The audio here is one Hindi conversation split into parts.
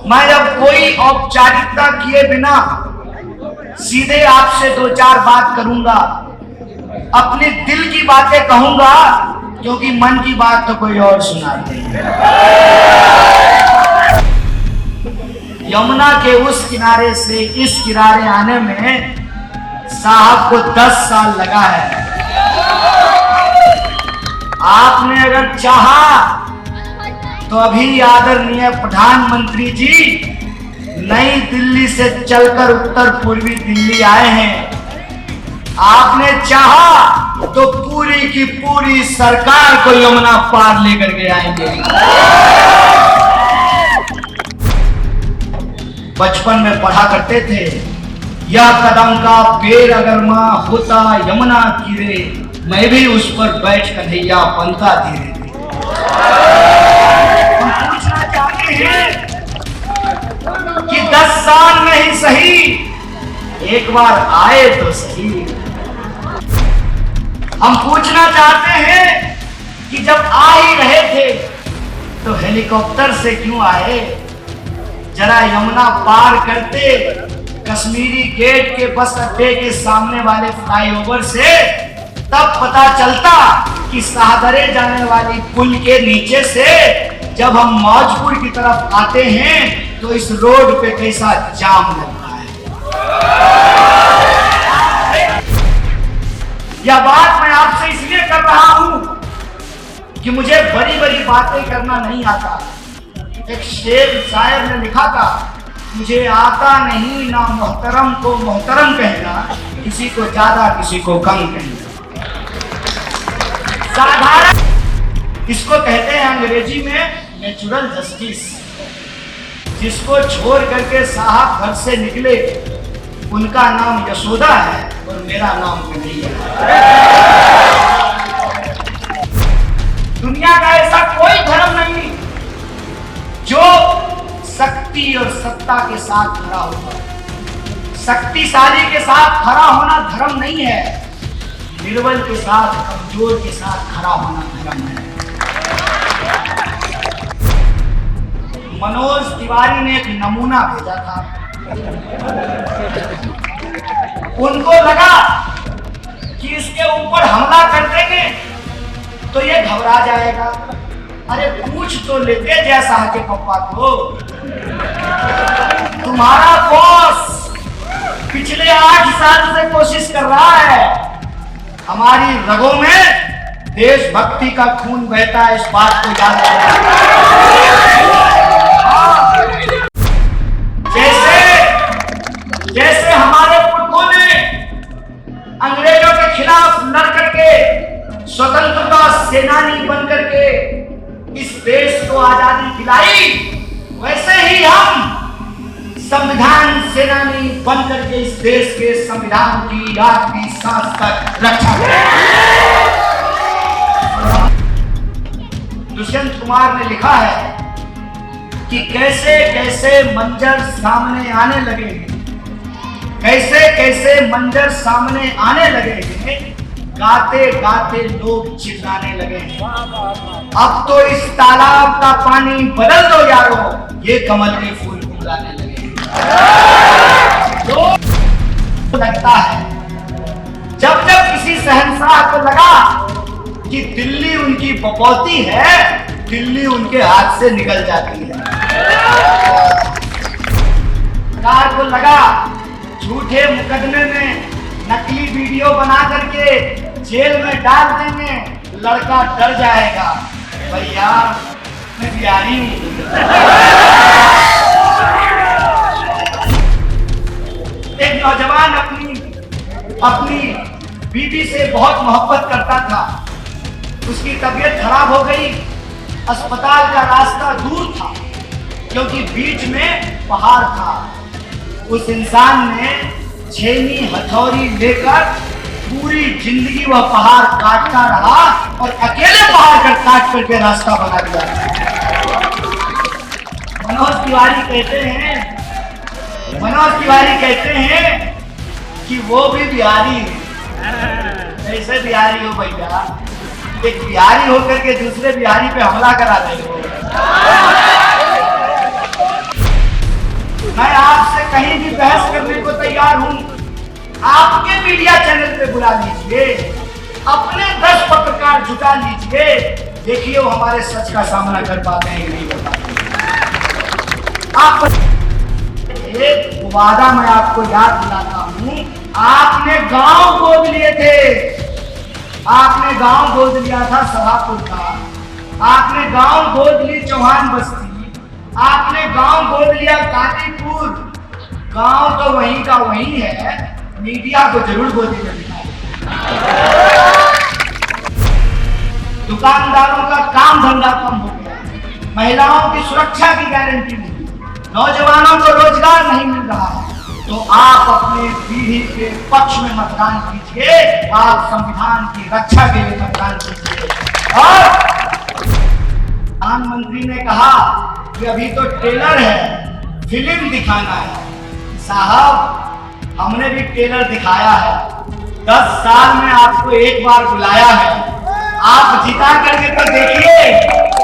मैं अब कोई औपचारिकता किए बिना सीधे आपसे दो चार बात करूंगा, अपने दिल की बातें कहूंगा, क्योंकि मन की बात तो कोई और सुनाते हैं। यमुना के उस किनारे से इस किनारे आने में साहब को 10 साल लगा है। आपने अगर चाहा तो अभी आदरणीय प्रधानमंत्री जी नई दिल्ली से चलकर उत्तर पूर्वी दिल्ली आए हैं। आपने चाहा तो पूरी की पूरी सरकार को यमुना पार लेकर के आएंगे। बचपन में पढ़ा करते थे, यह कदम का पेड़ अगर मां होता यमुना तीरे, मैं भी उस पर बैठ कन्हैया बनता धीरे धीरे। हम पूछना चाहते हैं कि 10 साल में ही सही, एक बार आए तो सही। हम पूछना चाहते हैं कि जब आ ही रहे थे तो हेलीकॉप्टर से क्यों आए? जरा यमुना पार करते कश्मीरी गेट के बस अड्डे के सामने वाले फ्लाईओवर से, तब पता चलता कि शाहदरे जाने वाली पुल के नीचे से जब हम मौजपुर की तरफ आते हैं तो इस रोड पे कैसा जाम लगता है। यह बात मैं आपसे इसलिए कर रहा हूं कि मुझे बड़ी बड़ी बातें करना नहीं आता। एक शेर शायर ने लिखा था, मुझे आता नहीं ना मोहतरम को मोहतरम कहना, किसी को ज्यादा किसी को कम कहना। साधारण इसको कहते हैं अंग्रेजी में नेचुरल जस्टिस। जिसको छोड़ करके साहब घर से निकले उनका नाम यशोदा है और मेरा नाम कन्हैया है। दुनिया का ऐसा कोई धर्म नहीं जो शक्ति और सत्ता के साथ खड़ा होगा। शक्तिशाली के साथ खड़ा होना धर्म नहीं है, निर्बल के साथ कमजोर के साथ खड़ा होना धर्म है। मनोज तिवारी ने एक नमूना भेजा था। उनको लगा कि इसके ऊपर हमला कर देंगे तो ये घबरा जाएगा। अरे पूछ तो लेते जैसा के पप्पा को, तुम्हारा बॉस पिछले 8 साल से कोशिश कर रहा है। हमारी रगों में देशभक्ति का खून बहता है, इस बात को याद रखना। जैसे हमारे पुरखों ने अंग्रेजों के खिलाफ लड़ करके स्वतंत्रता सेनानी बन करके इस देश को आजादी दिलाई, वैसे ही हम संविधान सेनानी बन करके इस देश के संविधान की आखिरी सांस तक रक्षा करेंगे। दुष्यंत कुमार ने लिखा है कि कैसे कैसे मंजर सामने आने लगे हैं, कैसे कैसे मंजर सामने आने लगे हैं, गाते गाते लोग चिल्लाने लगे हैं। अब तो इस तालाब का पानी बदल दो यारो, ये कमल के फूल फुलाने लगे हैं। तो लगता है जब जब किसी शहंशाह को लगा कि दिल्ली उनकी बपौती है, दिल्ली उनके हाथ से निकल जाती है। सरकार को लगा झूठे मुकदमे में नकली वीडियो बना करके जेल में डाल देंगे, लड़का डर जाएगा, भैया मैं बिहारी हूं। एक नौजवान अपनी बीवी से बहुत मोहब्बत करता था। उसकी तबीयत खराब हो गई, अस्पताल का रास्ता दूर था क्योंकि बीच में पहाड़ था। उस इंसान ने छेनी हथौड़ी लेकर पूरी जिंदगी वह पहाड़ काटता रहा और अकेले पहाड़ कर काट करके रास्ता बना दिया। मनोज तिवारी कहते हैं कि वो भी बिहारी है। ऐसे बिहारी हो भैया, एक बिहारी होकर के दूसरे बिहारी पे हमला करा रहे हो। मैं आपसे कहीं भी बहस करने को तैयार हूं। आपके मीडिया चैनल पे बुला लीजिए, अपने 10 पत्रकार जुटा लीजिए, देखिए वो हमारे सच का सामना कर पाते हैं कि नहीं कर पाते। आप एक वादा मैं आपको याद दिलाता हूं, आपने गांव गोद लिए थे, आपने गांव गोद लिया था सभापुर का, आपने गांव गोद ली चौहान बस्ती, आपने गांव गोद लिया कादीपुर। गांव तो वहीं का वहीं है, मीडिया को जरूर गोदी में लिखा। दुकानदारों का काम धंधा कम हो गया, महिलाओं की सुरक्षा की गारंटी नहीं, नौजवानों को रोजगार नहीं मिल रहा है। तो आप अपने पीढ़ी के पक्ष में मतदान कीजिए, आप संविधान की रक्षा के लिए मतदान कीजिए। और प्रधानमंत्री ने कहा कि अभी तो ट्रेलर है, फिल्म दिखाना है। साहब, हमने भी ट्रेलर दिखाया है, 10 साल में आपको एक बार बुलाया है, आप जिता करके तो देखिए,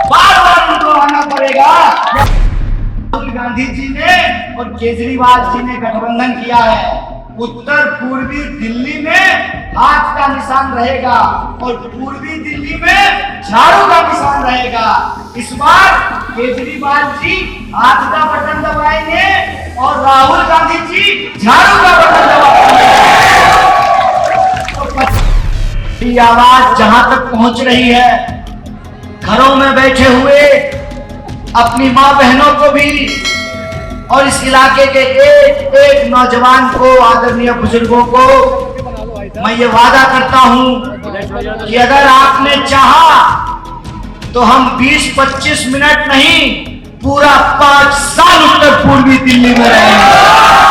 बार बार उनको आना पड़ेगा। राहुल गांधी जी ने और केजरीवाल जी ने गठबंधन किया है, उत्तर पूर्वी दिल्ली में हाथ का निशान रहेगा और पूर्वी दिल्ली में झाड़ू का निशान रहेगा। इस बार केजरीवाल जी हाथ का बटन दबाएंगे और राहुल गांधी जी झाड़ू का बटन दबाएंगे। तो आवाज जहां तक पहुंच रही है, घरों में बैठे हुए अपनी मां बहनों को भी और इस इलाके के एक एक नौजवान को, आदरणीय बुजुर्गों को मैं ये वादा करता हूं कि अगर आपने चाहा तो हम 20-25 मिनट नहीं, पूरा 5 साल उत्तर पूर्वी दिल्ली में रहेंगे।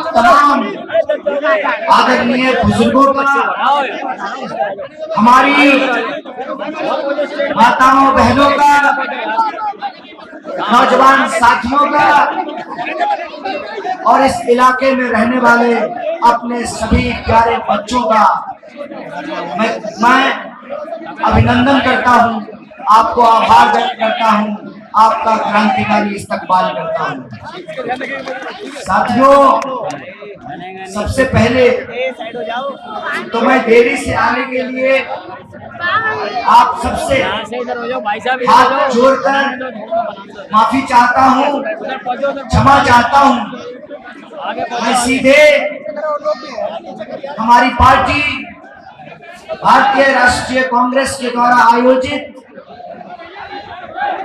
तमाम आदरणीय बुजुर्गों का, हमारी माताओं बहनों का, नौजवान साथियों का और इस इलाके में रहने वाले अपने सभी प्यारे बच्चों का मैं अभिनंदन करता हूं, आपको आभार व्यक्त करता हूं, आपका क्रांतिकारी इस्तकबाल करता हूं। साथियों, सबसे पहले तो मैं देरी से आने के लिए आप सबसे हाथ जोड़कर माफी चाहता हूं, क्षमा चाहता हूं। मैं सीधे हमारी पार्टी भारतीय राष्ट्रीय कांग्रेस के द्वारा आयोजित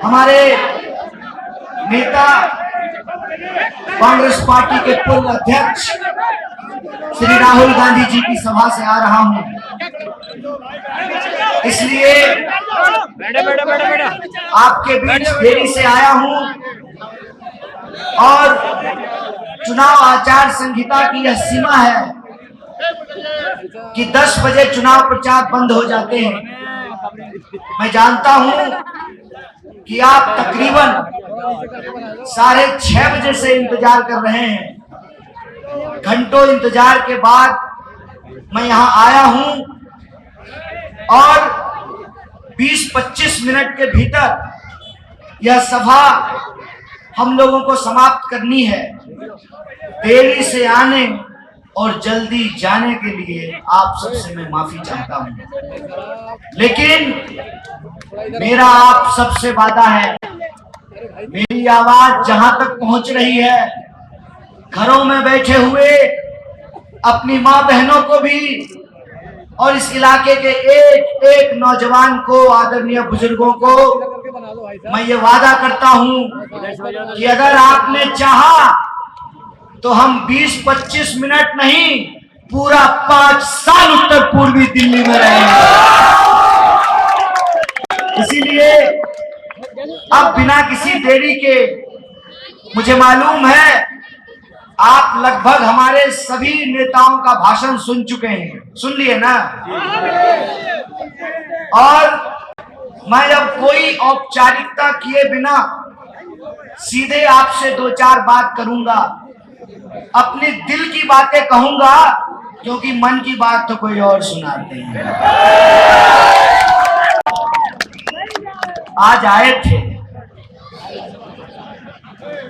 हमारे नेता कांग्रेस पार्टी के पूर्व अध्यक्ष श्री राहुल गांधी जी की सभा से आ रहा हूं, इसलिए आपके बीच देरी से आया हूं और चुनाव आचार संहिता की यह सीमा है कि 10 बजे चुनाव प्रचार बंद हो जाते हैं। मैं जानता हूं कि आप तकरीबन 6:30 बजे से इंतजार कर रहे हैं। घंटों इंतजार के बाद मैं यहां आया हूं और 20-25 मिनट के भीतर यह सभा हम लोगों को समाप्त करनी है। देरी से आने और जल्दी जाने के लिए आप सबसे मैं माफी चाहता हूं, लेकिन मेरा आप सबसे वादा है, मेरी आवाज जहां तक पहुंच रही है, घरों में बैठे हुए अपनी मां बहनों को भी और इस इलाके के एक एक नौजवान को, आदरणीय बुजुर्गों को मैं ये वादा करता हूं कि अगर आपने चाहा तो हम 20-25 मिनट नहीं, पूरा 5 साल उत्तर पूर्वी दिल्ली में रहेंगे। इसीलिए अब बिना किसी देरी के, मुझे मालूम है आप लगभग हमारे सभी नेताओं का भाषण सुन चुके हैं, सुन लिए ना? और मैं अब कोई औपचारिकता किए बिना सीधे आपसे 2-4 बात करूंगा। अपनी दिल की बातें कहूंगा, क्योंकि मन की बात तो कोई और सुनाते हैं। आज आए थे,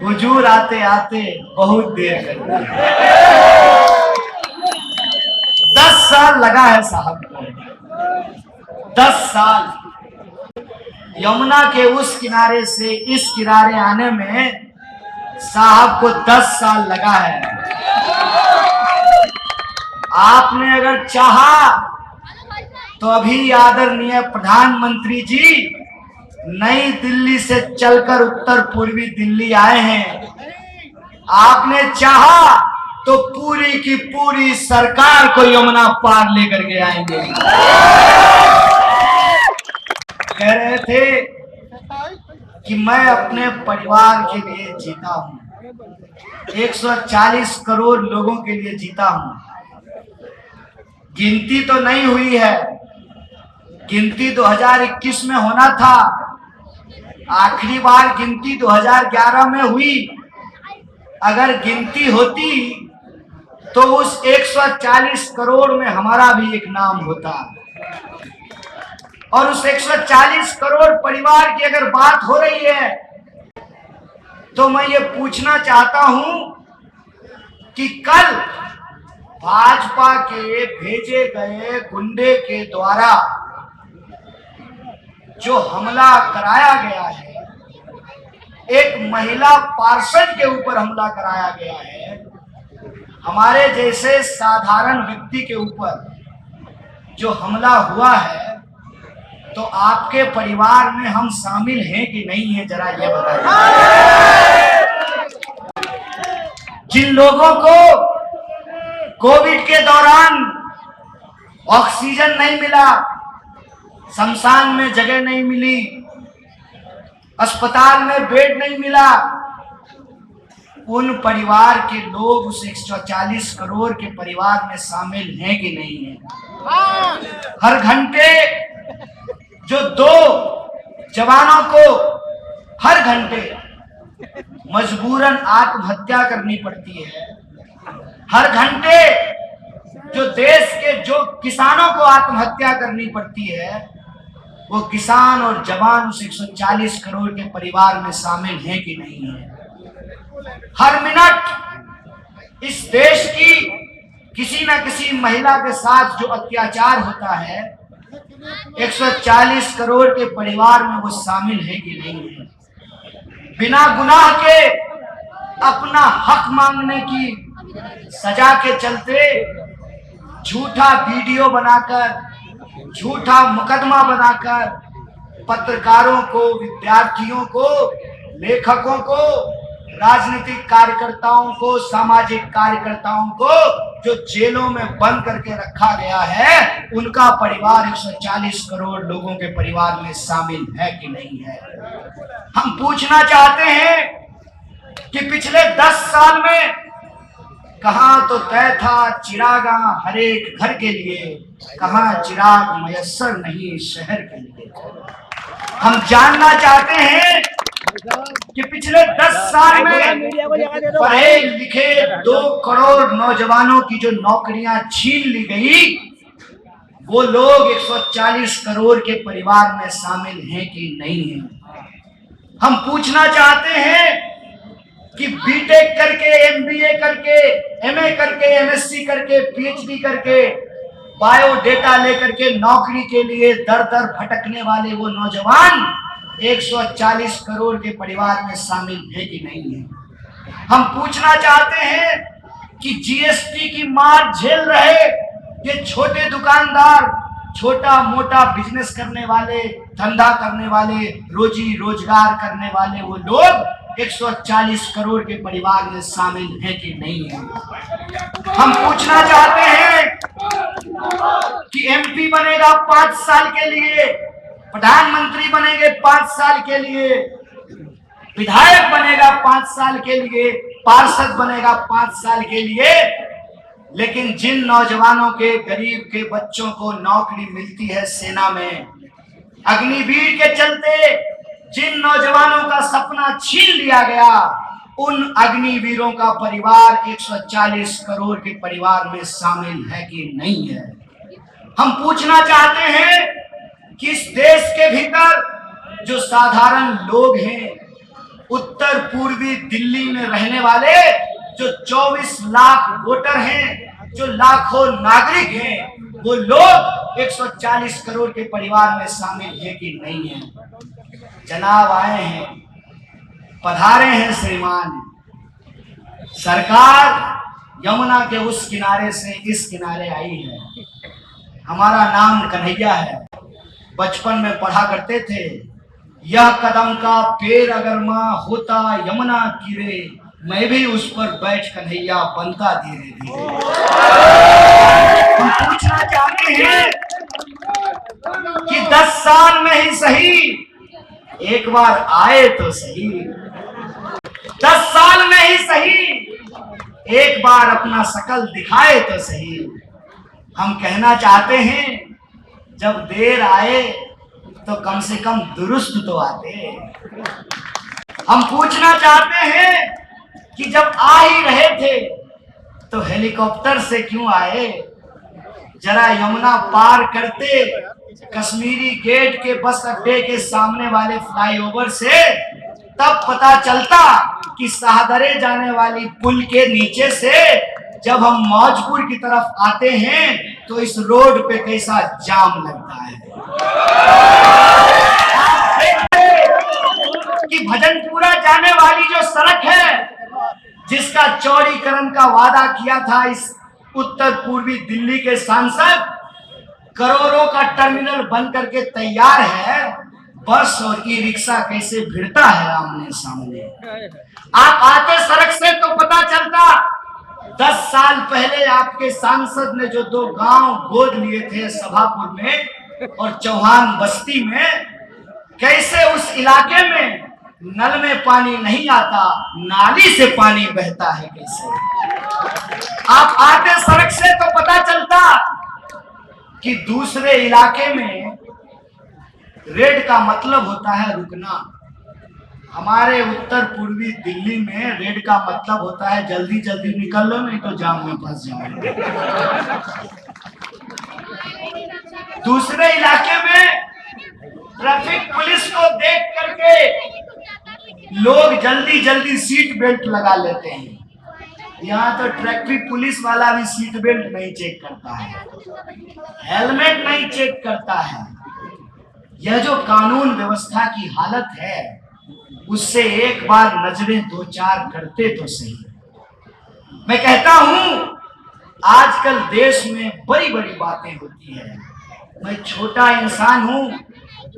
हुजूर आते आते बहुत देर कर दी। 10 साल लगा है साहब को, 10 साल यमुना के उस किनारे से इस किनारे आने में साहब को 10 साल लगा है। आपने अगर चाहा तो अभी आदरणीय प्रधानमंत्री जी नई दिल्ली से चलकर उत्तर पूर्वी दिल्ली आए हैं। आपने चाहा तो पूरी की पूरी सरकार को यमुना पार लेकर के आएंगे। कह रहे थे कि मैं अपने परिवार के लिए जीता हूं, 140 करोड़ लोगों के लिए जीता हूं। गिनती तो नहीं हुई है, गिनती 2021 में होना था, आखिरी बार गिनती 2011 में हुई। अगर गिनती होती तो उस 140 करोड़ में हमारा भी एक नाम होता, और उस 140 करोड़ परिवार की अगर बात हो रही है तो मैं ये पूछना चाहता हूं कि कल भाजपा के भेजे गए गुंडे के द्वारा जो हमला कराया गया है, एक महिला पार्षद के ऊपर हमला कराया गया है, हमारे जैसे साधारण व्यक्ति के ऊपर जो हमला हुआ है, तो आपके परिवार में हम शामिल हैं कि नहीं है, जरा ये बताइए। जिन लोगों को कोविड के दौरान ऑक्सीजन नहीं मिला, शमशान में जगह नहीं मिली, अस्पताल में बेड नहीं मिला, उन परिवार के लोग उस 140 करोड़ के परिवार में शामिल हैं कि नहीं है। हर घंटे जो 2 जवानों को हर घंटे मजबूरन आत्महत्या करनी पड़ती है, हर घंटे जो देश के जो किसानों को आत्महत्या करनी पड़ती है, वो किसान और जवान उस 140 करोड़ के परिवार में शामिल हैं कि नहीं है। हर मिनट इस देश की किसी न किसी महिला के साथ जो अत्याचार होता है, 140 करोड़ के परिवार में वो शामिल है कि नहीं है। बिना गुनाह के अपना हक मांगने की सजा के चलते झूठा वीडियो बनाकर, झूठा मुकदमा बनाकर पत्रकारों को, विद्यार्थियों को, लेखकों को, राजनीतिक कार्यकर्ताओं को, सामाजिक कार्यकर्ताओं को जो जेलों में बंद करके रखा गया है, उनका परिवार 140 करोड़ लोगों के परिवार में शामिल है कि नहीं है। हम पूछना चाहते हैं कि पिछले 10 साल में कहां तो तय था चिरागा हर एक घर के लिए, कहां चिराग मयस्सर नहीं शहर के लिए। हम जानना चाहते हैं कि पिछले 10 साल में पढ़े लिखे 2 करोड़ नौजवानों की जो नौकरियां छीन ली गई, वो लोग 140 करोड़ के परिवार में शामिल हैं कि नहीं है। हम पूछना चाहते हैं कि बीटेक करके, एमबीए करके, एमए करके, एमएससी करके, पीएचडी करके, बायोडेटा लेकर के नौकरी के लिए दर दर भटकने वाले वो नौजवान 140 करोड़ के परिवार में शामिल है कि नहीं है। हम पूछना चाहते हैं कि जीएसटी की मार झेल रहे ये छोटे दुकानदार, छोटा मोटा बिजनेस करने वाले, धंधा करने वाले, रोजी रोजगार करने वाले वो लोग 140 करोड़ के परिवार में शामिल है कि नहीं है। हम पूछना चाहते हैं कि एमपी बनेगा 5 साल के लिए, प्रधानमंत्री बनेंगे 5 साल के लिए, विधायक बनेगा 5 साल के लिए, पार्षद बनेगा 5 साल के लिए, लेकिन जिन नौजवानों के, गरीब के बच्चों को नौकरी मिलती है सेना में, अग्निवीर के चलते जिन नौजवानों का सपना छीन लिया गया, उन अग्निवीरों का परिवार 140 करोड़ के परिवार में शामिल है कि नहीं है। हम पूछना चाहते हैं कि इस देश के भीतर जो साधारण लोग हैं, उत्तर पूर्वी दिल्ली में रहने वाले जो 24 लाख वोटर हैं, जो लाखों नागरिक हैं, वो लोग 140 करोड़ के परिवार में शामिल है कि नहीं है। जनाब आए हैं, पधारे हैं श्रीमान। सरकार यमुना के उस किनारे से इस किनारे आई है। हमारा नाम कन्हैया है। बचपन में पढ़ा करते थे, यह कदम का पेड़ अगर माँ होता यमुना तीरे, मैं भी उस पर बैठ कन्हैया बनता धीरे धीरे। हम पूछना चाहते हैं कि 10 साल में ही सही एक बार आए तो सही, 10 साल में ही सही एक बार अपना शकल दिखाए तो सही। हम कहना चाहते हैं, जब देर आए तो कम से कम दुरुस्त तो आते। हम पूछना चाहते हैं कि जब आ ही रहे थे तो हेलीकॉप्टर से क्यों आए? जरा यमुना पार करते कश्मीरी गेट के बस अड्डे के सामने वाले फ्लाईओवर से, तब पता चलता कि शाहदरे जाने वाली पुल के नीचे से जब हम मौजपुर की तरफ आते हैं तो इस रोड पे कैसा जाम लगता है। कि भजनपुरा जाने वाली जो सड़क है, जिसका चौड़ीकरण का वादा किया था इस उत्तर पूर्वी दिल्ली के सांसद, करोड़ों का टर्मिनल बन करके तैयार है। बस और ई रिक्शा कैसे भिड़ता है आमने सामने। आप आते सड़क से तो पता चलता 10 साल पहले आपके सांसद ने जो 2 गांव गोद लिए थे सभापुर में और चौहान बस्ती में, कैसे उस इलाके में नल में पानी नहीं आता, नाली से पानी बहता है कैसे। आप आते सड़क से तो पता चलता कि दूसरे इलाके में रेड का मतलब होता है रुकना। हमारे उत्तर पूर्वी दिल्ली में रेड का मतलब होता है जल्दी जल्दी निकल लो, नहीं तो जाम में फंस जाओगे। दूसरे इलाके में ट्रैफिक पुलिस को देख करके लोग जल्दी जल्दी सीट बेल्ट लगा लेते हैं। यहाँ तो ट्रैफिक पुलिस वाला भी सीट बेल्ट नहीं चेक करता है, हेलमेट नहीं चेक करता है। यह जो कानून व्यवस्था की हालत है, उससे एक बार नजरें 2-4 करते तो सही। मैं कहता हूं, आजकल देश में बड़ी बड़ी बातें होती है। मैं छोटा इंसान हूं,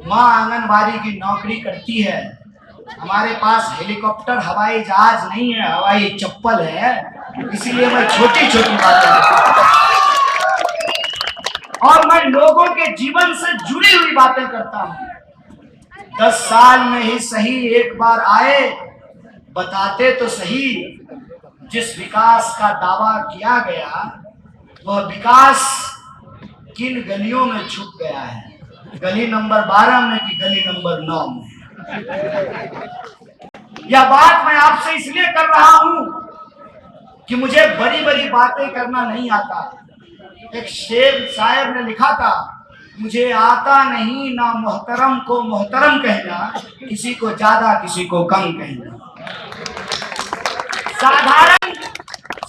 माँ आंगनबाड़ी की नौकरी करती है, हमारे पास हेलीकॉप्टर हवाई जहाज नहीं है, हवाई चप्पल है, इसीलिए मैं छोटी छोटी बातें और मैं लोगों के जीवन से जुड़ी हुई बातें करता हूं। 10 साल में ही सही एक बार आए, बताते तो सही जिस विकास का दावा किया गया वह विकास किन गलियों में छुप गया है, गली नंबर 12 में कि गली नंबर 9 में। यह बात मैं आपसे इसलिए कर रहा हूं कि मुझे बड़ी बड़ी बातें करना नहीं आता। एक शेर शायर ने लिखा था, मुझे आता नहीं ना मोहतरम को मोहतरम कहना, किसी को ज्यादा किसी को कम कहना। साधारण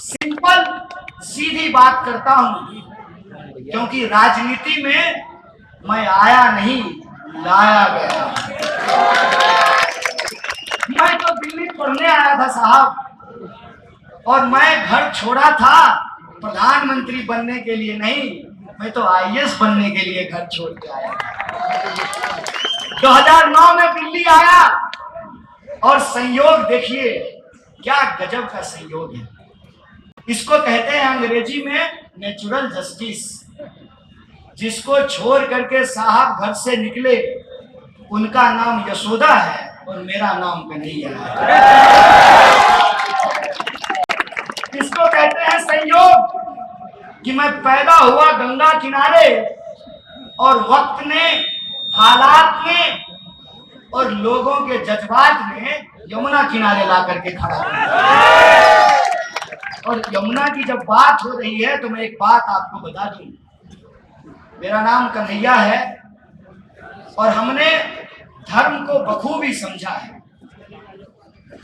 सिंपल सीधी बात करता हूं, क्योंकि राजनीति में मैं आया नहीं, लाया गया। मैं तो दिल्ली पढ़ने आया था साहब, और मैं घर छोड़ा था प्रधानमंत्री बनने के लिए नहीं, मैं तो आईएएस बनने के लिए घर छोड़ के आया। 2009 में दिल्ली आया और संयोग देखिए क्या गजब का संयोग है। इसको कहते हैं अंग्रेजी में नेचुरल जस्टिस। जिसको छोड़ करके साहब घर से निकले, उनका नाम यशोदा है और मेरा नाम कन्हैया है। इसको कहते हैं संयोग कि मैं पैदा हुआ गंगा किनारे और वक्त ने, हालात ने और लोगों के जज्बात ने यमुना किनारे ला करके खड़ा किया। और यमुना की जब बात हो रही है तो मैं एक बात आपको बता दूं। मेरा नाम कन्हैया है और हमने धर्म को बखूबी समझा है।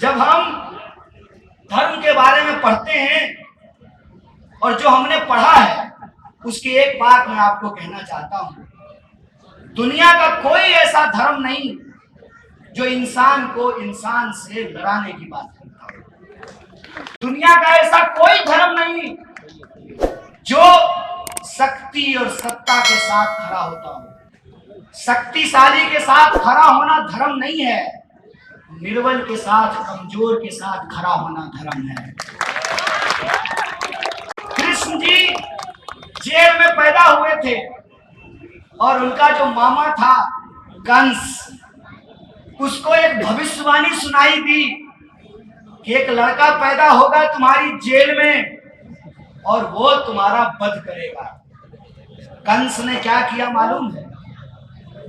जब हम धर्म के बारे में पढ़ते हैं और जो हमने पढ़ा है उसकी एक बात मैं आपको कहना चाहता हूं। दुनिया का कोई ऐसा धर्म नहीं जो इंसान को इंसान से लड़ाने की बात करता हो। दुनिया का ऐसा कोई धर्म नहीं जो शक्ति और सत्ता के साथ खड़ा होता हो। शक्तिशाली के साथ खड़ा होना धर्म नहीं है, निर्बल के साथ, कमजोर के साथ खड़ा होना धर्म है। कृष्ण जी जेल में पैदा हुए थे और उनका जो मामा था कंस, उसको एक भविष्यवाणी सुनाई दी कि एक लड़का पैदा होगा तुम्हारी जेल में और वो तुम्हारा वध करेगा। कंस ने क्या किया मालूम है?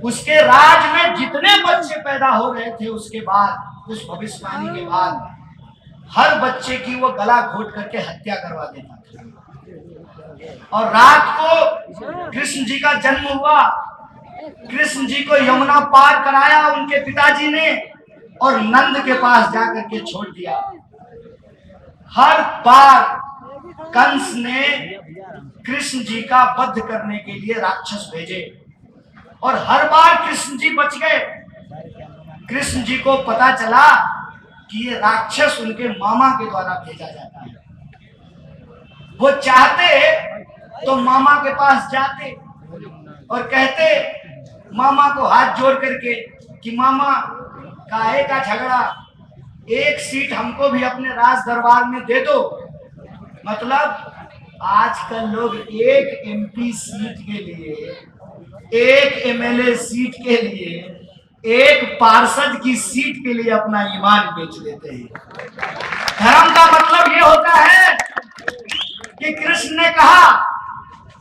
उसके राज में जितने बच्चे पैदा हो रहे थे उसके बाद, उस भविष्यवाणी के बाद, हर बच्चे की वो गला घोट करके हत्या करवा देता था। और रात को कृष्ण जी का जन्म हुआ। कृष्ण जी को यमुना पार कराया उनके पिताजी ने और नंद के पास जाकर के छोड़ दिया। हर बार कंस ने कृष्ण जी का वध करने के लिए राक्षस भेजे और हर बार कृष्ण जी बच गए। कृष्ण जी को पता चला कि ये राक्षस उनके मामा के द्वारा भेजा जाता है। वो चाहते तो मामा के पास जाते और कहते मामा को हाथ जोड़ करके कि मामा काहे का झगड़ा, एक सीट हमको भी अपने राज दरबार में दे दो। मतलब आजकल लोग एक एमपी सीट के लिए, एक एमएलए सीट के लिए, एक पार्षद की सीट के लिए अपना ईमान बेच देते हैं। धर्म का मतलब ये होता है कि कृष्ण ने कहा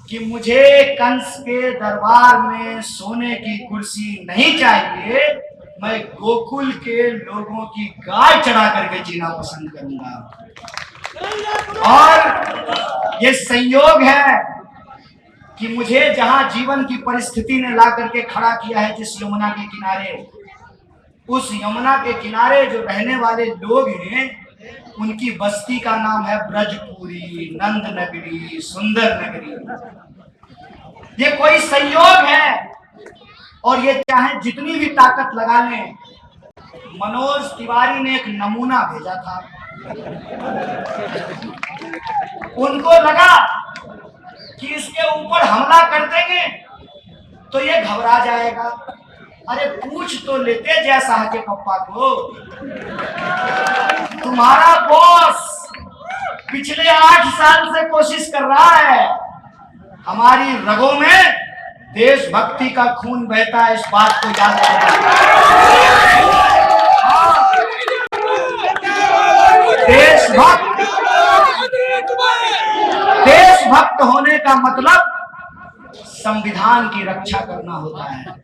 कि मुझे कंस के दरबार में सोने की कुर्सी नहीं चाहिए, मैं गोकुल के लोगों की गाय चढ़ा करके जीना पसंद करूंगा। और ये संयोग है कि मुझे जहां जीवन की परिस्थिति ने ला करके खड़ा किया है, जिस यमुना के किनारे, उस यमुना के किनारे जो रहने वाले लोग हैं उनकी बस्ती का नाम है ब्रजपुरी, नंद नगरी, सुंदर नगरी। ये कोई संयोग है और ये चाहे जितनी भी ताकत लगा लें। मनोज तिवारी ने एक नमूना भेजा था, उनको लगा कि इसके ऊपर हमला कर देंगे तो ये घबरा जाएगा। अरे पूछ तो लेते जयशाह के पप्पा को, तुम्हारा बॉस पिछले 8 साल से कोशिश कर रहा है। हमारी रगों में देशभक्ति का खून बहता है, इस बात को याद रखना। देशभक्त होने का मतलब संविधान की रक्षा करना होता है।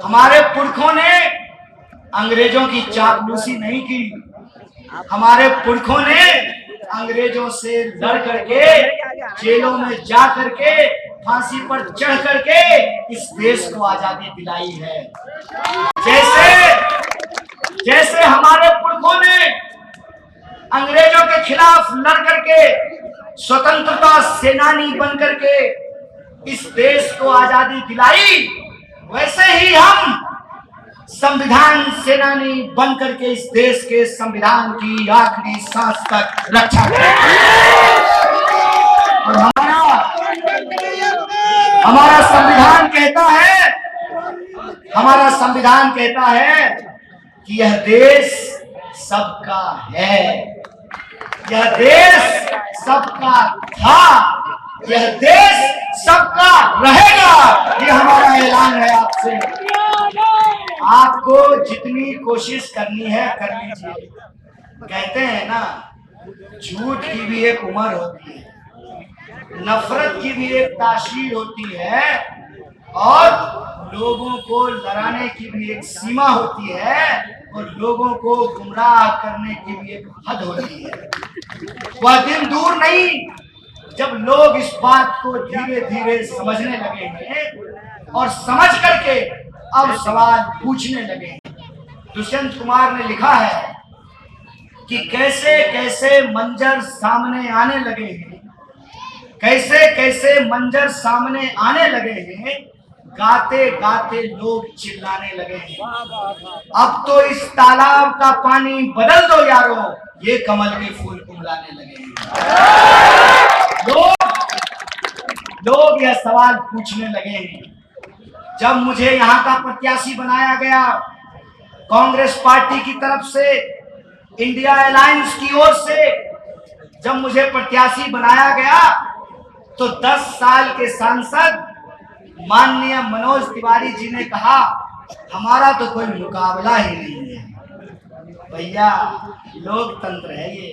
हमारे पुरखों ने अंग्रेजों की चापलूसी नहीं की। हमारे पुरखों ने अंग्रेजों से लड़ करके, जेलों में जा करके, फांसी पर चढ़ करके इस देश को आजादी दिलाई है। जैसे हमारे पुरखों ने अंग्रेजों के खिलाफ लड़ करके स्वतंत्रता सेनानी बन करके इस देश को आजादी दिलाई, वैसे ही हम संविधान सेनानी बन करके इस देश के संविधान की आखिरी सांस तक रक्षा करेंगे। और हमारा संविधान कहता है कि यह देश सबका है, यह देश सबका था, यह देश सबका रहेगा। ये हमारा ऐलान है आपसे। आपको जितनी कोशिश करनी है कर लीजिए। कहते हैं ना, झूठ की भी एक उम्र होती है, नफरत की भी एक तासीर होती है और लोगों को लड़ाने की भी एक सीमा होती है। और लोगों को गुमराह करने की भी एक हद होती है। वह दिन दूर नहीं जब लोग इस बात को धीरे धीरे समझने लगे हैं और समझ करके अब सवाल पूछने लगे हैं। दुष्यंत कुमार ने लिखा है कि कैसे कैसे मंजर सामने आने लगे हैं, कैसे कैसे मंजर सामने आने लगे हैं, गाते गाते लोग चिल्लाने लगे हैं। अब तो इस तालाब का पानी बदल दो यारो, ये कमल के फूल कुमलाने लगे हैं। लोग यह सवाल पूछने लगे हैं। जब मुझे यहाँ का प्रत्याशी बनाया गया कांग्रेस पार्टी की तरफ से, इंडिया अलायंस की ओर से जब मुझे प्रत्याशी बनाया गया तो 10 साल के सांसद माननीय मनोज तिवारी जी ने कहा हमारा तो कोई मुकाबला ही नहीं है। भैया लोकतंत्र है ये,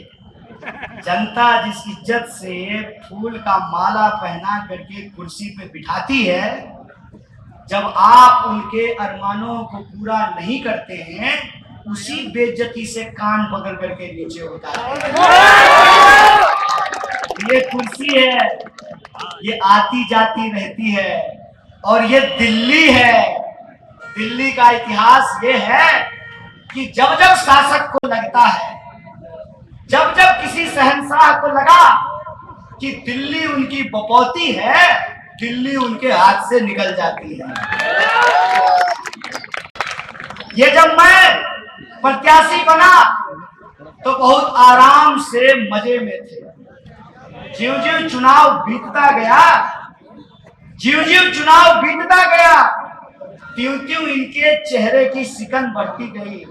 जनता जिस इज्जत से फूल का माला पहना करके कुर्सी पे बिठाती है, जब आप उनके अरमानों को पूरा नहीं करते हैं उसी बेइज्जती से कान पकड़ करके नीचे उतारते हैं। ये कुर्सी है, ये आती जाती रहती है और ये दिल्ली है। दिल्ली का इतिहास ये है कि जब जब शासक को लगता है, जब जब किसी शहंशाह को लगा कि दिल्ली उनकी बपौती है, दिल्ली उनके हाथ से निकल जाती है। ये जब मैं प्रत्याशी बना तो बहुत आराम से मजे में थे। ज्यों ज्यों चुनाव बीतता गया, ज्यों ज्यों चुनाव बीतता गया, त्यों त्यों इनके चेहरे की सिकन बढ़ती गई।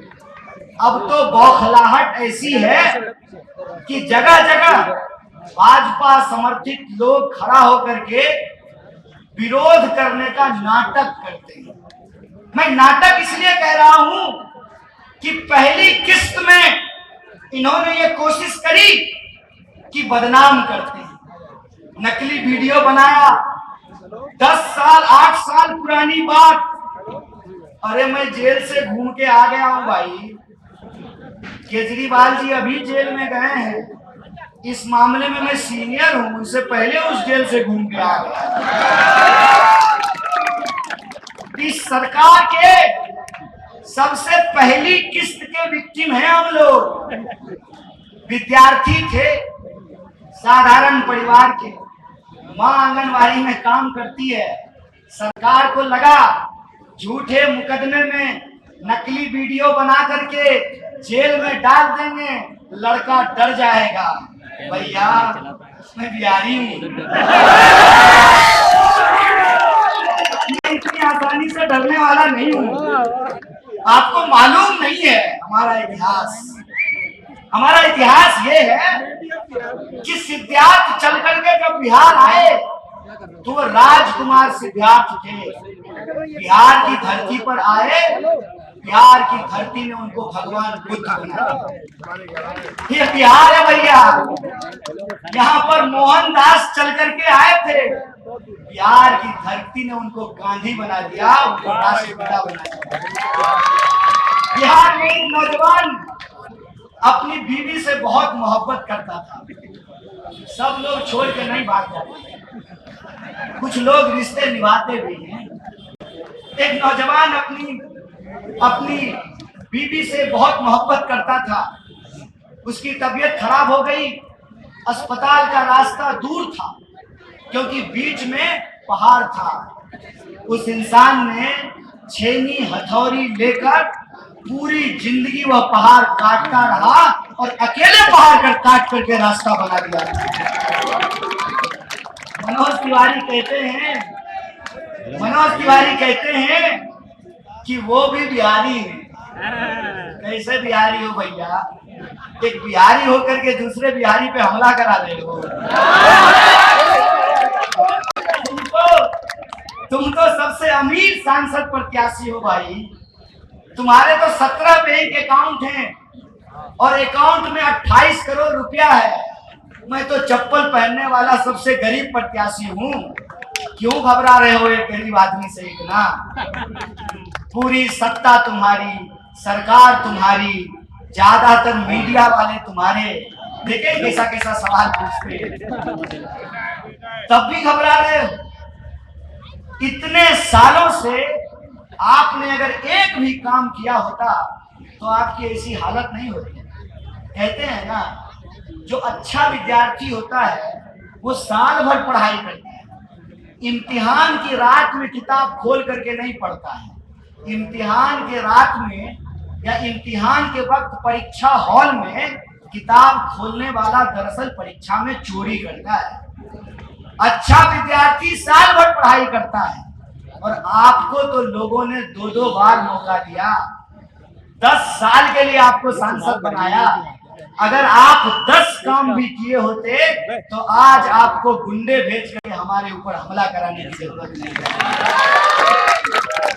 अब तो बौखलाहट ऐसी है कि जगह जगह भाजपा समर्थित लोग खड़ा होकर के विरोध करने का नाटक करते हैं। मैं नाटक इसलिए कह रहा हूं कि पहली किस्त में इन्होंने ये कोशिश करी कि बदनाम करते हैं, नकली वीडियो बनाया, 10 साल 8 साल पुरानी बात। अरे मैं जेल से घूम के आ गया हूं भाई, केजरीवाल जी अभी जेल में गए हैं, इस मामले में मैं सीनियर हूं, उनसे पहले उस जेल से घूम के आ गया। इस सरकार के सबसे पहली किस्त के विक्टिम हैं हम लोग। विद्यार्थी थे, साधारण परिवार के, माँ आंगनवाड़ी में काम करती है। सरकार को लगा झूठे मुकदमे में नकली वीडियो बना करके जेल में डाल देंगे, लड़का डर जाएगा। भैया मैं बिहारी हूँ, मैं इतनी आसानी से डरने वाला नहीं हूँ। आपको मालूम नहीं है हमारा इतिहास। हमारा इतिहास ये है कि सिद्धार्थ चल करके जब बिहार आए तो वो राजकुमार सिद्धार्थ थे। बिहार की धरती पर आए, बिहार की धरती ने उनको भगवान बुद्ध बनाया। ये बिहार है भैया, यहाँ पर मोहनदास चल करके आए थे, बिहार की धरती ने उनको गांधी बना दिया, उनको राष्ट्रपिता बना दिया। बिहार में एक नौजवान अपनी बीवी से बहुत मोहब्बत करता था। सब लोग छोड़ के नहीं भाग जाते, कुछ लोग रिश्ते निभाते भी हैं। एक नौजवान अपनी बीवी से बहुत मोहब्बत करता था, उसकी तबीयत खराब हो गई, अस्पताल का रास्ता दूर था क्योंकि बीच में पहाड़ था। उस इंसान ने छेनी हथौड़ी लेकर पूरी जिंदगी वह पहाड़ काटता रहा और अकेले पहाड़ कर काट करके रास्ता बना दिया। मनोज तिवारी कहते हैं कि वो भी बिहारी है। कैसे बिहारी हो भैया? एक बिहारी होकर के दूसरे बिहारी पे हमला करा रहे हो। तुम तो सबसे अमीर सांसद प्रत्याशी हो भाई। तुम्हारे तो 17 बैंक अकाउंट हैं और अकाउंट में 28 करोड़ रुपया है। मैं तो चप्पल पहनने वाला सबसे गरीब प्रत्याशी हूँ। क्यों घबरा रहे हो एक गरीब आदमी से? इतना पूरी सत्ता तुम्हारी, सरकार तुम्हारी, ज्यादातर मीडिया वाले तुम्हारे, देखे कैसा कैसा सवाल पूछते हैं, तब भी घबरा रहे हो। इतने सालों से आपने अगर एक भी काम किया होता तो आपकी ऐसी हालत नहीं होती। कहते हैं ना, जो अच्छा विद्यार्थी होता है वो साल भर पढ़ाई करता है, इम्तिहान की रात में किताब खोल करके नहीं पढ़ता है। इम्तिहान के रात में या इम्तिहान के वक्त परीक्षा हॉल में किताब खोलने वाला दरअसल परीक्षा में चोरी करता है। अच्छा विद्यार्थी साल भर पढ़ाई करता है, और आपको तो लोगों ने 2-2 बार मौका दिया, 10 साल के लिए आपको सांसद बनाया। अगर आप 10 काम भी किए होते तो आज आपको गुंडे भेज कर हमारे ऊपर हमला कराने की जरूरत नहीं है।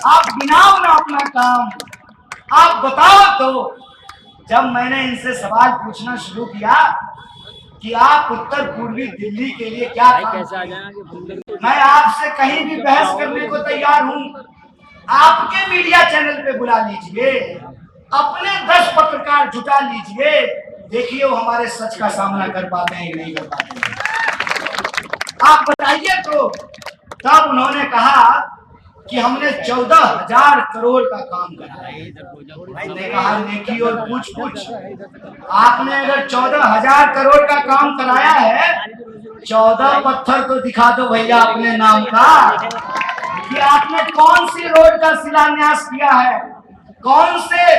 आप गिनाओ ना अपना काम, आप बताओ। तो जब मैंने इनसे सवाल पूछना शुरू किया कि आप उत्तर पूर्वी दिल्ली के लिए क्या काम, मैं आपसे कहीं भी बहस करने को तैयार हूं। आपके मीडिया चैनल पे बुला लीजिए, अपने 10 पत्रकार जुटा लीजिए, देखिए वो हमारे सच का सामना कर पाते हैं कि नहीं कर पाते हैं। आप बताइए। तो तब उन्होंने कहा कि हमने 14,000 करोड़ का काम करा। मैंने कहा नेकी और पूछ आपने अगर 14,000 करोड़ का काम कराया है, 14 पत्थर तो दिखा दो भैया अपने नाम का, कि आपने कौन सी रोड का शिलान्यास किया है, कौन से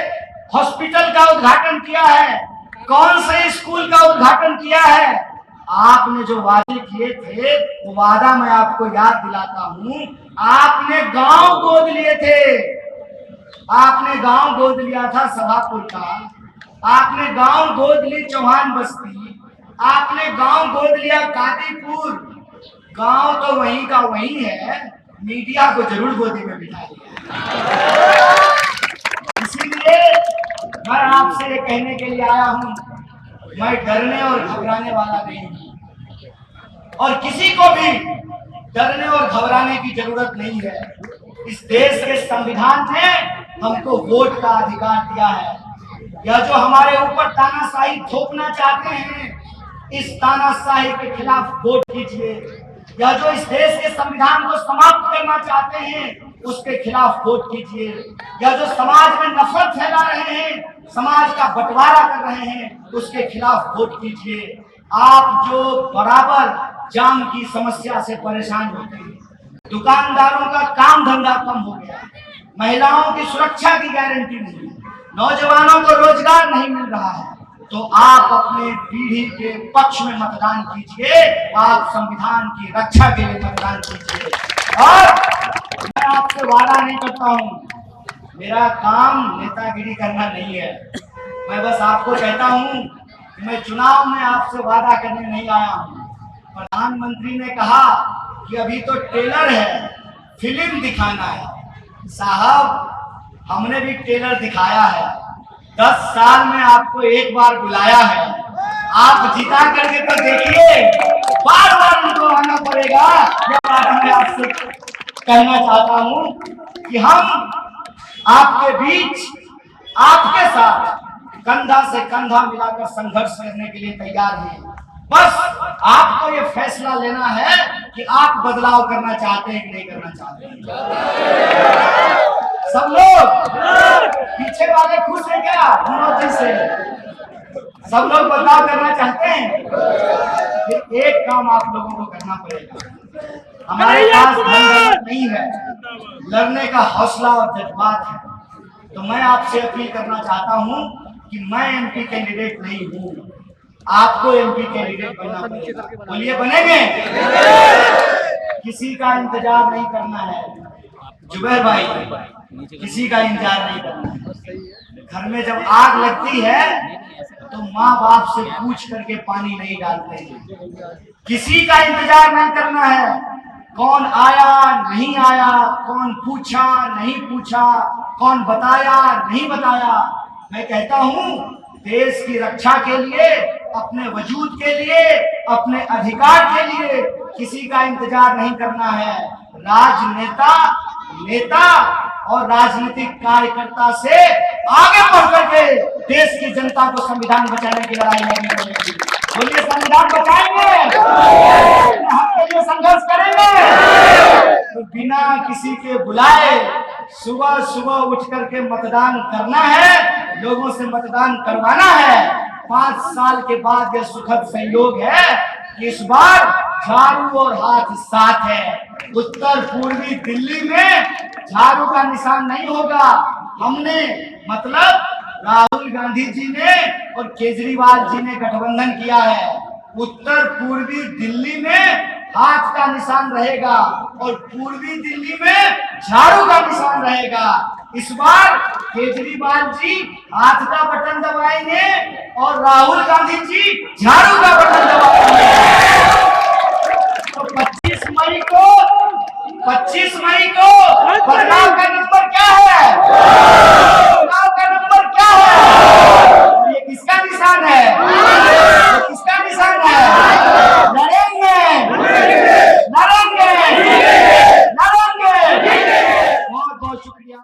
हॉस्पिटल का उद्घाटन किया है, कौन से स्कूल का उद्घाटन किया है। आपने जो वादे किए थे वो वादा मैं आपको याद दिलाता हूं। आपने गांव गोद लिए थे, आपने गांव गोद लिया था सभापुर का, आपने गांव गोद ली चौहान बस्ती, आपने गांव गोद लिया कादीपुर। गांव तो वहीं का वहीं है, मीडिया को जरूर गोदी में बिठा लिया। इसीलिए मैं आपसे ये कहने के लिए आया हूं, मैं डरने और घबराने वाला नहीं हूं, और किसी को भी डरने और घबराने की जरूरत नहीं है। इस देश के संविधान ने हमको वोट का अधिकार दिया है। यह जो हमारे ऊपर तानाशाही थोपना चाहते हैं, इस तानाशाही के खिलाफ वोट कीजिए। यह जो इस देश के संविधान को समाप्त करना चाहते हैं, उसके खिलाफ वोट कीजिए। यह जो समाज में नफरत फैला रहे हैं, समाज का बंटवारा कर रहे हैं, उसके खिलाफ वोट कीजिए। आप जो बराबर जाम की समस्या से परेशान होते हैं, दुकानदारों का काम धंधा कम हो गया, महिलाओं की सुरक्षा की गारंटी नहीं, नौजवानों को रोजगार नहीं मिल रहा है, तो आप अपने पीढ़ी के पक्ष में मतदान कीजिए। आप संविधान की रक्षा के लिए मतदान कीजिए। और मैं आपसे वादा नहीं करता हूं, मेरा काम नेतागिरी करना नहीं है। मैं बस आपको कहता हूं कि मैं चुनाव में आपसे वादा करने नहीं आया हूं। प्रधानमंत्री ने कहा कि अभी तो ट्रेलर है, फिल्म दिखाना है। साहब, हमने भी ट्रेलर दिखाया है, 10 साल में आपको एक बार बुलाया है। आप जिता करके तो देखिए, बार बार उनको आना पड़ेगा। यह बात मैं आपसे कहना चाहता हूं कि हम आपके बीच, आपके साथ कंधा से कंधा मिलाकर संघर्ष करने के लिए तैयार हैं। बस आपको ये फैसला लेना है कि आप बदलाव करना चाहते हैं कि नहीं करना चाहते हैं। सब लोग पीछे वाले खुश हैं क्या? मनोज से सब लोग बदलाव करना चाहते हैं। फिर एक काम आप लोगों को करना पड़ेगा। हमारे पास धन नहीं है, लड़ने का हौसला और जज्बात है। तो मैं आपसे अपील करना चाहता हूं कि मैं एमपी कैंडिडेट नहीं हूं, आपको एमपी कैंडिडेट बनना पड़ेगा। बोलिए, बनेंगे? किसी का इंतजार नहीं करना है जुबैर भाई, किसी का इंतजार नहीं करना है। घर में जब आग लगती है तो माँ बाप से पूछ करके पानी नहीं डालते हैं। किसी का इंतजार नहीं करना है, कौन आया नहीं आया, कौन पूछा नहीं पूछा, कौन बताया नहीं बताया। मैं कहता हूँ, देश की रक्षा के लिए, अपने वजूद के लिए, अपने अधिकार के लिए किसी का इंतजार नहीं करना है। राजनेता, नेता और राजनीतिक कार्यकर्ता से आगे बढ़ करके देश की जनता को संविधान बचाने की लड़ाई लड़नी पड़ेगी। बोलिए संविधान बचाएंगे, हम के लिए संघर्ष करेंगे। तो बिना किसी के बुलाए सुबह सुबह उठ करके मतदान करना है, लोगों से मतदान करवाना है। 5 साल के बाद यह सुखद संयोग है कि इस बार झाड़ू और हाथ साथ है। उत्तर पूर्वी दिल्ली में झाड़ू का निशान नहीं होगा। हमने मतलब राहुल गांधी जी ने और केजरीवाल जी ने गठबंधन किया है। उत्तर पूर्वी दिल्ली में हाथ का निशान रहेगा और पूर्वी दिल्ली में झाड़ू का निशान रहेगा। इस बार केजरीवाल जी हाथ का बटन दबाएंगे और राहुल गांधी जी झाड़ू का बटन दबाएंगे। तो 25 मई को बदलाव